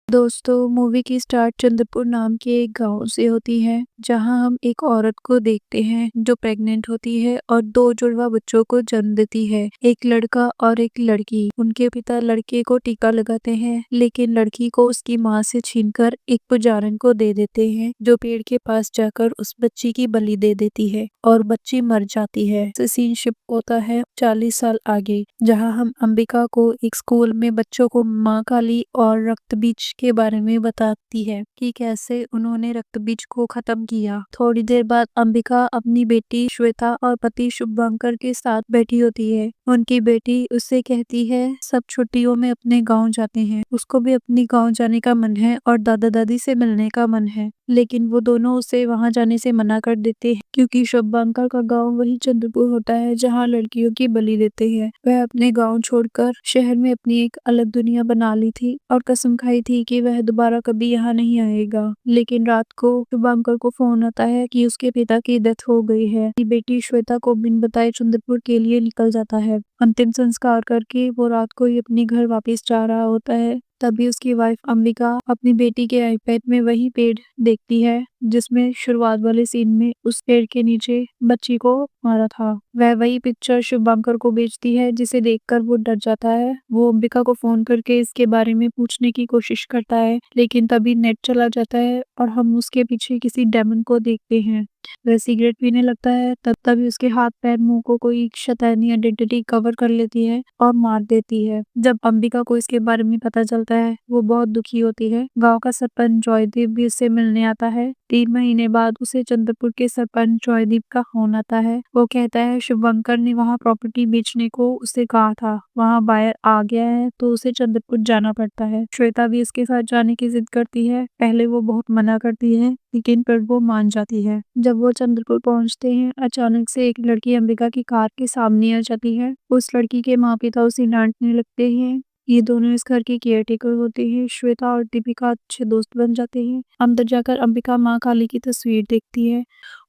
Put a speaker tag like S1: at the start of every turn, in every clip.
S1: दोस्तों, मूवी की स्टार्ट चंद्रपुर नाम के एक गांव से होती है, जहां हम एक औरत को देखते हैं जो प्रेग्नेंट होती है और दो जुड़वा बच्चों को जन्म देती है, एक लड़का और एक लड़की। उनके पिता लड़के को टीका लगाते हैं, लेकिन लड़की को उसकी मां से छीनकर एक पुजारन को दे देते हैं, जो पेड़ के पास जाकर उस बच्ची की बलि दे देती है और बच्ची मर जाती है। सीन शिफ्ट होता है 40 साल आगे, जहाँ हम अंबिका को एक स्कूल में बच्चों को माँ काली और रक्त बीज के बारे में बताती है कि कैसे उन्होंने रक्त बीज को खत्म किया। थोड़ी देर बाद अंबिका अपनी बेटी श्वेता और पति शुभंकर के साथ बैठी होती है। उनकी बेटी उससे कहती है सब छुट्टियों में अपने गांव जाते हैं। उसको भी अपनी गांव जाने का मन है और दादा दादी से मिलने का मन है, लेकिन वो दोनों उसे वहां जाने से मना कर देते हैं, क्योंकि शुभंकर का गांव वही चंद्रपुर होता है जहां लड़कियों की बलि देते हैं। वह अपने गांव छोड़कर शहर में अपनी एक अलग दुनिया बना ली थी और कसम खाई थी कि वह दोबारा कभी यहाँ नहीं आएगा। लेकिन रात को शुभंकर को फोन आता है कि उसके पिता की डेथ हो गई है। बेटी श्वेता को बिन बताए चंद्रपुर के लिए निकल जाता है। अंतिम संस्कार करके वो रात को ही अपने घर वापस जा रहा होता है। तभी उसकी वाइफ अंबिका अपनी बेटी के आईपैड में वही पेड़ देखती है जिसमें शुरुआत वाले सीन में उस पेड़ के नीचे बच्ची को मारा था। वह वही पिक्चर शुभंकर को भेजती है, जिसे देखकर वो डर जाता है। वो अंबिका को फोन करके इसके बारे में पूछने की कोशिश करता है, लेकिन तभी नेट चला जाता है और हम उसके पीछे किसी डेमन को देखते हैं। वह सिगरेट पीने लगता है। तभी उसके हाथ पैर मुंह को कोई शैतानी आइडेंटिटी कवर कर लेती है और मार देती है। जब अंबिका को इसके बारे में पता चलता है, वो बहुत दुखी होती है। गांव का सरपंच जॉयदीप भी उससे मिलने आता है। 3 महीने बाद उसे चंद्रपुर के सरपंच जॉयदीप का फोन आता है। वो कहता है शुभंकर ने वहाँ प्रॉपर्टी बेचने को उसे कहा था, वहाँ बायर आ गया है तो उसे चंद्रपुर जाना पड़ता है। श्वेता भी उसके साथ जाने की जिद करती है। पहले वो बहुत मना करती है, लेकिन फिर वो मान जाती है। जब वो चंद्रपुर पहुंचते हैं, अचानक से एक लड़की अंबिका की कार के सामने आ जाती है। उस लड़की के माँ पिता उसे डांटने लगते हैं। ये दोनों इस घर के केयरटेकर होते हैं। श्वेता और दीपिका अच्छे दोस्त बन जाते हैं। अंदर जाकर अंबिका माँ काली की तस्वीर देखती है।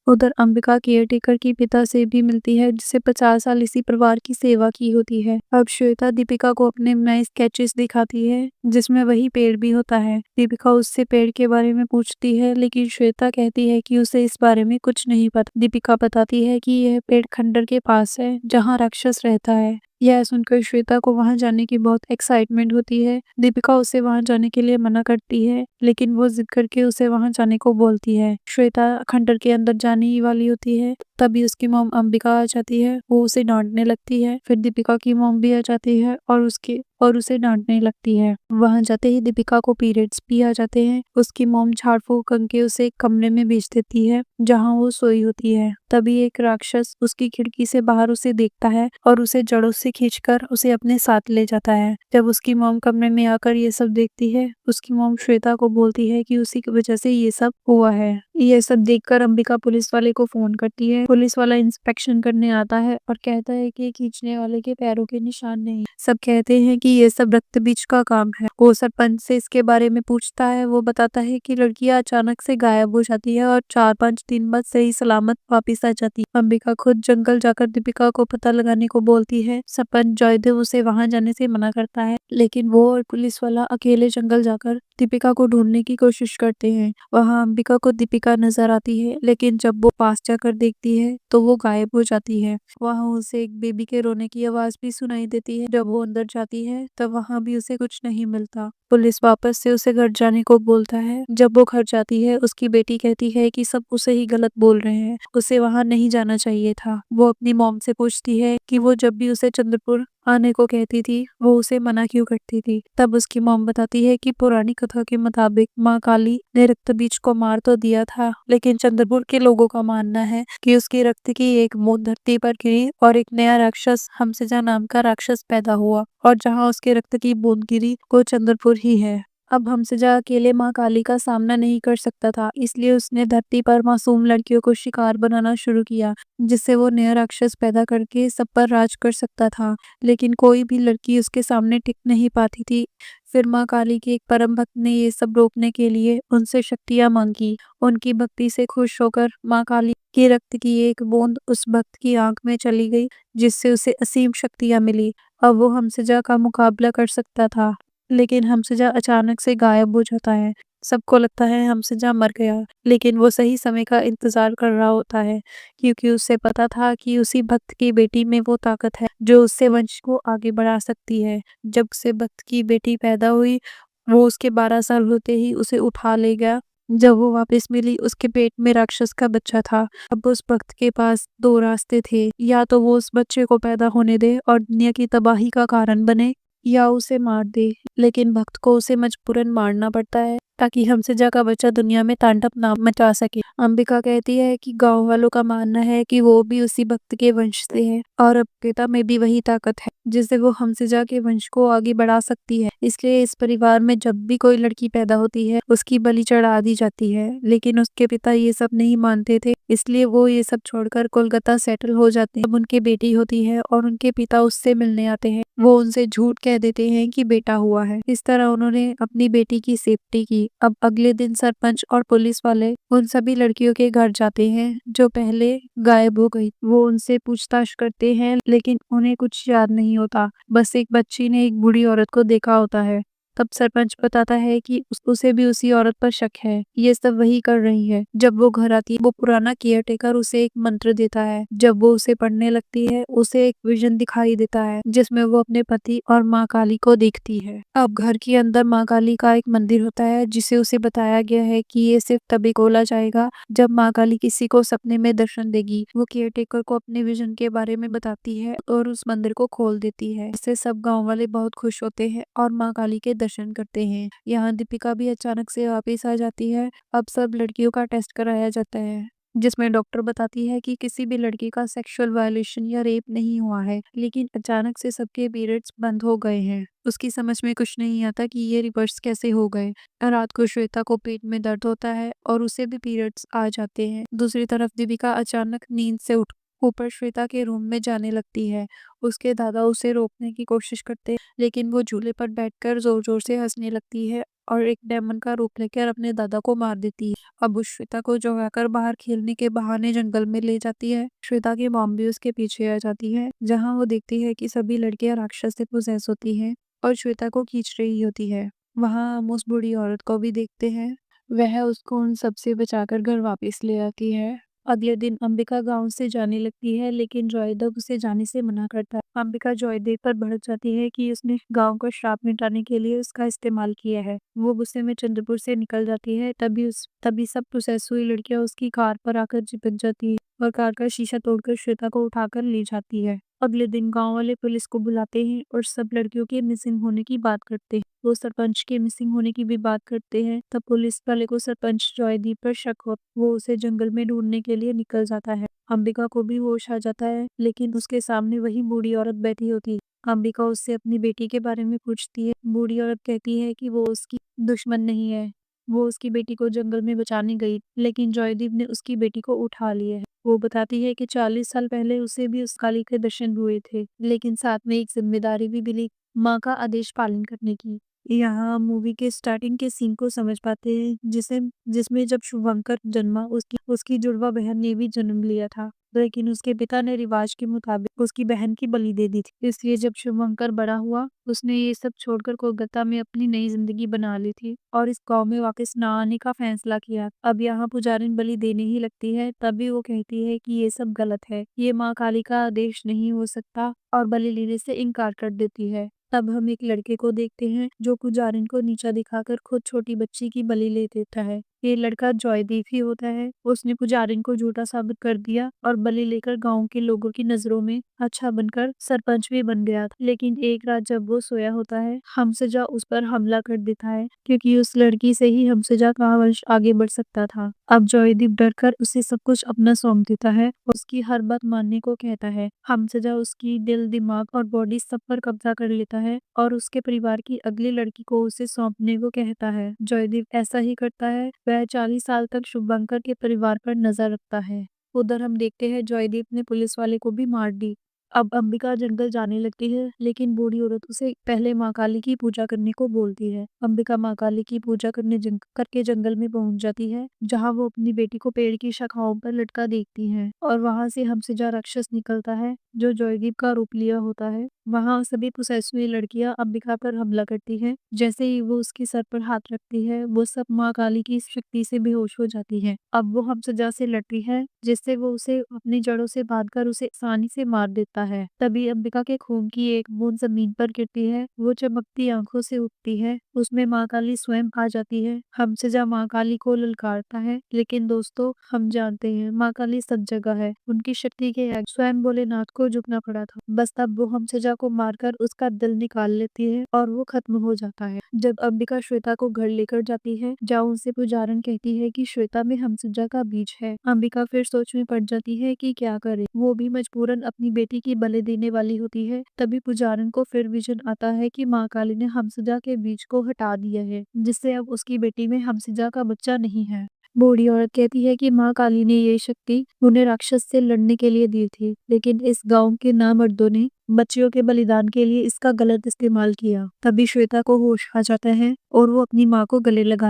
S1: उधर अंबिका केयरटेकर के पिता से भी मिलती है, जिसे 50 साल इसी परिवार की सेवा की होती है। अब श्वेता दीपिका को अपने नए स्केचेस दिखाती है, जिसमें वही पेड़ भी होता है। दीपिका उससे पेड़ के बारे में पूछती है, लेकिन श्वेता कहती है कि उसे इस बारे में कुछ नहीं पता। दीपिका बताती है कि यह पेड़ खंडर के पास है, जहाँ राक्षस रहता है। यह सुनकर श्वेता को वहां जाने की बहुत एक्साइटमेंट होती है। दीपिका उसे वहां जाने के लिए मना करती है, लेकिन वो जिद करके उसे वहां जाने को बोलती है। श्वेता खंडर के अंदर जाने ही वाली होती है, तभी उसकी मॉम अंबिका आ जाती है। वो उसे डांटने लगती है। फिर दीपिका की मॉम भी आ जाती है और उसे डांटने लगती है। वहां जाते ही दीपिका को पीरियड्स भी आ जाते हैं। उसकी मॉम झाड़ फूक करके उसे एक कमरे में भेज देती है, जहां वो सोई होती है। तभी एक राक्षस उसकी खिड़की से बाहर उसे देखता है और उसे जड़ों से खींचकर उसे अपने साथ ले जाता है। जब उसकी मॉम कमरे में आकर ये सब देखती है, उसकी मॉम श्वेता को बोलती है कि उसी की वजह से ये सब हुआ है। ये सब देखकर अंबिका पुलिस वाले को फोन करती है। पुलिस वाला इंस्पेक्शन करने आता है और कहता है कि खींचने वाले के पैरों के निशान नहीं। सब कहते हैं कि ये सब रक्त बीज का काम है। वो सरपंच से इसके बारे में पूछता है। वो बताता है कि लड़कियां अचानक से गायब हो जाती है और 4-5 दिन बाद सही सलामत वापिस आ जाती है। अंबिका खुद जंगल जाकर दीपिका को पता लगाने को बोलती है। सरपंच जॉयदेव उसे वहां जाने से मना करता है, लेकिन वो और पुलिस वाला अकेले जंगल जाकर दीपिका को ढूंढने की कोशिश करते हैं। वहां अंबिका को दीपिका नजर आती है, लेकिन जब वो पास जाकर देखती है तो वो गायब हो जाती है। वहां उसे एक बेबी के रोने की आवाज भी सुनाई देती है। जब वो अंदर जाती है तब वहां भी उसे कुछ नहीं मिलता। पुलिस वापस से उसे घर जाने को बोलता है। जब वो घर जाती है, उसकी बेटी कहती है कि सब उसे ही गलत बोल रहे हैं, उसे वहां नहीं जाना चाहिए था। वो अपनी मॉम से पूछती है कि वो जब भी उसे चंद्रपुर आने को कहती थी, वो उसे मना क्यों करती थी। तब उसकी मॉम बताती है कि पुरानी कथा के मुताबिक माँ काली ने रक्त बीज को मार तो दिया था, लेकिन चंद्रपुर के लोगों का मानना है कि उसकी रक्त की एक बूंद धरती पर गिरी और एक नया राक्षस हमसेजा नाम का राक्षस पैदा हुआ, और जहाँ उसके रक्त की बूंद गिरी वो चंद्रपुर ही है। अब हमसेजा अकेले माँ काली का सामना नहीं कर सकता था, इसलिए उसने धरती पर मासूम लड़कियों को शिकार बनाना शुरू किया, जिससे वो नया राक्षस पैदा करके सब पर राज कर सकता था। लेकिन कोई भी लड़की उसके सामने टिक नहीं पाती थी। फिर माँ काली के एक परम भक्त ने ये सब रोकने के लिए उनसे शक्तियां मांगी। उनकी भक्ति से खुश होकर माँ काली के रक्त की एक बूंद उस भक्त की आंख में चली गई, जिससे उसे असीम शक्तियां मिली। अब वो हमसेजा का मुकाबला कर सकता था। लेकिन हमसजा अचानक से गायब हो जाता है। सबको लगता है हमसजा मर गया, लेकिन वो सही समय का इंतज़ार कर रहा होता है, क्योंकि उसे पता था कि उसी भक्त की बेटी में वो ताकत है, जो उससे वंश को आगे बढ़ा सकती है। जब से भक्त की बेटी पैदा हुई, वो उसके 12 साल होते ही उसे उठा ले गया। जब वो वापस मिली, उसके पेट में राक्षस का बच्चा था। अब उस भक्त के पास 2 रास्ते थे, या तो वो उस बच्चे को पैदा होने दे और दुनिया की तबाही का कारण बने, या उसे मार दे। लेकिन भक्त को उसे मजबूरन मारना पड़ता है, ताकि हमसजा का बच्चा दुनिया में तांडव ना मचा सके। अंबिका कहती है कि गांव वालों का मानना है कि वो भी उसी भक्त के वंश से है, और अपकेता में भी वही ताकत है जिससे वो हमसजा के वंश को आगे बढ़ा सकती है। इसलिए इस परिवार में जब भी कोई लड़की पैदा होती है, उसकी बलि चढ़ा दी जाती है। लेकिन उसके पिता ये सब नहीं मानते थे, इसलिए वो ये सब छोड़कर कोलकाता सेटल हो जाते हैं। जब उनकी बेटी होती है और उनके पिता उससे मिलने आते हैं, वो उनसे झूठ कह देते हैं कि बेटा हुआ है। इस तरह उन्होंने अपनी बेटी की सेफ्टी की। अब अगले दिन सरपंच और पुलिस वाले उन सभी लड़कियों के घर जाते हैं जो पहले गायब हो गई। वो उनसे पूछताछ करते हैं, लेकिन उन्हें कुछ याद नहीं होता। बस एक बच्ची ने एक बूढ़ी औरत को देखा होता है। तब सरपंच बताता है कि उसे भी उसी औरत पर शक है, ये सब वही कर रही है। जब वो घर आती है, वो पुराना केयरटेकर उसे एक मंत्र देता है। जब वो उसे पढ़ने लगती है, उसे एक विजन दिखाई देता है, जिसमें वो अपने पति और माँ काली को देखती है। अब घर के अंदर माँ काली का एक मंदिर होता है, जिसे उसे बताया गया है कि ये सिर्फ तभी खोला जाएगा जब माँ काली किसी को सपने में दर्शन देगी। वो केयरटेकर को अपने विजन के बारे में बताती है और उस मंदिर को खोल देती है। इससे सब गांव वाले बहुत खुश होते हैं और माँ काली के दर्शन करते हैं। यहाँ दीपिका भी अचानक से वापस आ जाती है। अब सब लड़कियों का टेस्ट कराया जाता है, जिसमें डॉक्टर बताती है कि किसी भी लड़की का सेक्सुअल वायलेशन या रेप नहीं हुआ है, लेकिन अचानक से सबके पीरियड्स बंद हो गए हैं। उसकी समझ में कुछ नहीं आता कि ये रिवर्स कैसे हो गए। रात को श्वेता को पेट में दर्द होता है और उसे भी पीरियड्स आ जाते हैं। दूसरी तरफ दीपिका अचानक नींद से उठ ऊपर श्वेता के रूम में जाने लगती है। उसके दादा उसे रोकने की कोशिश करते हैं, लेकिन वो झूले पर बैठकर जोर जोर से हंसने लगती है और एक डेमन का रूप लेकर अपने दादा को मार देती है। अब उस श्वेता को जगाकर बाहर खेलने के बहाने जंगल में ले जाती है। श्वेता की मॉम भी उसके पीछे आ जाती है, जहाँ वो देखती है कि सभी लड़कियां राक्षस से पोसेस होती हैं और श्वेता को खींच रही होती है। वहाँ हम उस बूढ़ी औरत को भी देखते हैं। वह उसको उन सबसे बचाकर घर वापस ले आती है। अगले दिन अंबिका गांव से जाने लगती है, लेकिन जॉयदेव उसे जाने से मना करता है। अंबिका जॉयदेव पर भड़क जाती है कि उसने गांव का श्राप मिटाने के लिए उसका इस्तेमाल किया है। वो गुस्से में चंद्रपुर से निकल जाती है। तभी सब प्रोसेस हुई लड़कियां उसकी कार पर आकर चिपक जाती है और कार का शीशा तोड़कर श्वेता को उठाकर ले जाती है। अगले दिन गांव वाले पुलिस को बुलाते हैं और सब लड़कियों के मिसिंग होने की बात करते हैं। वो सरपंच के मिसिंग होने की भी बात करते हैं। तब पुलिस वाले को सरपंच जॉयदीप पर शक हो। वो उसे जंगल में ढूंढने के लिए निकल जाता है। अंबिका को भी होश आ जाता है, लेकिन उसके सामने वही बूढ़ी औरत बैठी होती है। अंबिका उससे अपनी बेटी के बारे में पूछती है। बूढ़ी औरत कहती है कि वो उसकी दुश्मन नहीं है, वो उसकी बेटी को जंगल में बचाने गई, लेकिन जॉयदीप ने उसकी बेटी को उठा लिया है। वो बताती है कि 40 साल पहले उसे भी उस काली के दर्शन हुए थे, लेकिन साथ में एक जिम्मेदारी भी मिली, माँ का आदेश पालन करने की। यहाँ मूवी के स्टार्टिंग के सीन को समझ पाते हैं, जिसमें जब शुभंकर जन्मा, उसकी जुड़वा बहन ने भी जन्म लिया था, लेकिन उसके पिता ने रिवाज के मुताबिक उसकी बहन की बलि दे दी थी। इसलिए जब शुभंकर बड़ा हुआ, उसने ये सब छोड़कर कोलकाता में अपनी नई जिंदगी बना ली थी और इस गांव में वापस ना आने का फैसला किया। अब यहाँ पुजारिन बलि देने ही लगती है, तभी वो कहती है कि ये सब गलत है, ये माँ काली का आदेश नहीं हो सकता, और बलि लेने से इनकार कर देती है। तब हम एक लड़के को देखते हैं जो पुजारिन को नीचा दिखाकर खुद छोटी बच्ची की बलि ले देता है। ये लड़का जॉयदीप ही होता है। उसने पुजारिन को झूठा साबित कर दिया और बलि लेकर गांव के लोगों की नजरों में अच्छा बनकर सरपंच भी बन गया था। लेकिन एक रात जब वो सोया होता है, हमसजा उस पर हमला कर देता है, क्योंकि उस लड़की से ही हमसजा का वंश आगे बढ़ सकता था। अब जॉयदीप डरकर उसे सब कुछ अपना सौंप देता है, उसकी हर बात मानने को कहता है। हमसजा उसकी दिल, दिमाग और बॉडी सब पर कब्जा कर लेता है और उसके परिवार की अगली लड़की को उसे सौंपने को कहता है। जॉयदीप ऐसा ही करता है। वह 40 साल तक शुभंकर के परिवार पर नजर रखता है। उधर हम देखते हैं जॉयदीप ने पुलिस वाले को भी मार दी। अब अंबिका जंगल जाने लगती है, लेकिन बूढ़ी औरत उसे पहले माँ काली की पूजा करने को बोलती है। अंबिका माँ काली की पूजा करके जंगल में पहुंच जाती है, जहाँ वो अपनी बेटी को पेड़ की शाखाओं पर लटका देखती है और वहां से हमसिजा राक्षस निकलता है, जो जॉयदीप का रूप लिया होता है। वहां सभी पोसेस हुई लड़कियां अंबिका पर हमला करती हैं। जैसे ही वो उसके सर पर हाथ रखती है, वो सब माँ काली की शक्ति से बेहोश हो जाती है। अब वो हमसजा से लड़ती है, जिससे वो उसे अपनी जड़ों से बांधकर उसे आसानी से मार देता है। तभी अंबिका के खून की एक बूंद जमीन पर गिरती है। वो चमकती आंखों से उठती है, उसमें माँ काली स्वयं आ जाती है। हमसजा माँ काली को ललकारता है, लेकिन दोस्तों हम जानते हैं माँ काली सब जगह है। उनकी शक्ति के आगे स्वयं भोलेनाथ को झुकना पड़ा था। बस तब वो हमसजा को मारकर उसका दिल निकाल लेती है और वो खत्म हो जाता है। जब अंबिका श्वेता को घर लेकर जाती है, जहाँ उनसे पुजारन कहती है कि श्वेता में हमसजा का बीज है, अंबिका फिर सोच में पड़ जाती है कि क्या करे। वो भी मजबूरन अपनी बेटी की बलि देने वाली होती है। तभी पुजारन को फिर विजन आता है कि माँ काली ने हमसजा के बीज को हटा दिया है, जिससे अब उसकी बेटी में हमसजा का बच्चा नहीं है। बूढ़ी औरत कहती है कि माँ काली ने ये शक्ति उन्हें राक्षस से लड़ने के लिए दी थी, लेकिन इस गांव के नामर्दों ने बच्चियों के बलिदान के लिए इसका गलत इस्तेमाल किया। तभी श्वेता को होश आ जाता है और वो अपनी माँ को गले लगा